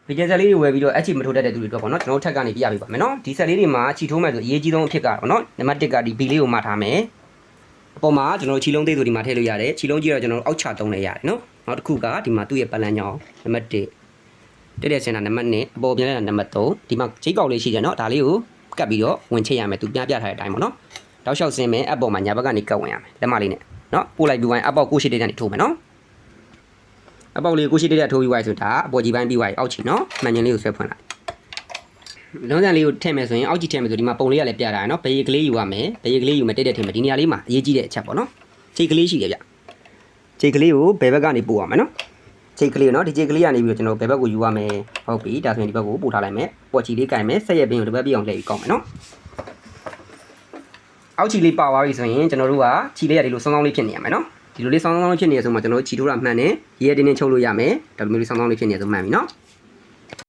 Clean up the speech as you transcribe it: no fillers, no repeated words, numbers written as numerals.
ဒီကျက်လေးတွေဝယ်ပြီးတော့အချီမထိုးတတ်တဲ့သူတွေအတွက်ပေါ့နော်ကျွန်တော်ထက်ကနေပြရပေးပါမယ်နော်ဒီဆက်လေးတွေမှာချီထိုးမယ်ဆိုအရေးကြီးဆုံးအဖြစ်ကတော့နော်နံပါတ်1ကဒီ B လေးကိုမှတ်ထားမယ်အပေါ်မှာကျွန်တော်ချီလုံးသေးဆိုဒီမှာထည့်လို့ရတယ်ချီလုံးကြီးတော့ကျွန်တော်အောက်ချသုံးလိုက်ရတယ်နော်နောက်တစ်ခုကဒီမှာသူ့ရဲ့ပတ်လန်းကြောင်းနံပါတ်1တက်တဲ့စင်တာနံပါတ်2အပေါ်ပြန်တဲ့နံပါတ်3ဒီမှာချိတ်ကောက်လေးရှိတယ်နော်ဒါလေးကိုကတ်ပြီးတော့ဝင်ချိတ်ရမယ်သူပြထားတဲ့အတိုင်းပေါ့နော်တောက်လျှောက်ဆင်းမယ်အပေါ်မှာညာဘက်ကနေကတ်ဝင်ရမယ်လက်မလေးနဲ့နော်ပို့လိုက်ပြီးဝိုင်းအပေါက်ကိုရှိတဲ့ကနေထိုးမယ်နော်အပေါက်လေးကိုရှိတဲ့ထိုးပြီးဝိုင်းဆိုတာအပေါ်ကြီးပိုင်းပြီးဝိုင်းအောက်ချီနော်မှန်ကျင်လေးကိုဆွဲဖွင့်လိုက်လုံးစံလေးကိုထည့်မယ်ဆိုရင်အောက်ချီထည့်မယ်ဆိုဒီမှာပုံလေးကလည်းပြတာရနော်ဘေးကလေးယူရမယ်ဘေးကလေးယူမယ်တိတ်တဲ့ထည့်မယ်ဒီနေရာလေးမှာအရေးကြီးတဲ့အချက်ပေါ့နော်ချိတ်ကလေးရှိတယ်ဗျချိတ်ကလေးကိုဘယ်ဘက်ကနေပို့ရမယ်နော်ချိတ်ကလေးနော်ဒီချိတ်ကလေးကနေပြီးတော့ကျွန်တော်ဘယ်ဘက်ကိုယူရမယ်ဟုတ်ပြီဒါဆိုရင်ဒီဘက်ကိုပို့ထားလိုက်မယ်ပေါ်ချီလေးကင်မယ်ဆက်ရက်ပင်းကိုဒီဘက်ပြအောင်လှည့်ပြီးကောက်မယ်နော်အောက်ချီလေးပါသွားပြီဆိုရင်ကျွန်တော်တို့ကချီလေးရဒီလိုဆောင်းဆောင်းလေးဖြစ်နေရမယ်နော်ဒီလိုလေးဆောင်းဆောင်းလေးဖြစ်နေရဆိုမှကျွန်တော်တို့ချီထိုးတာမှန်တယ်ရေရတင်းတင်းချုပ်လို့ရမယ်ဒါလိုမျိုးလေးဆောင်းဆောင်းလေးဖြစ်နေရဆိုမှန်ပြီနော်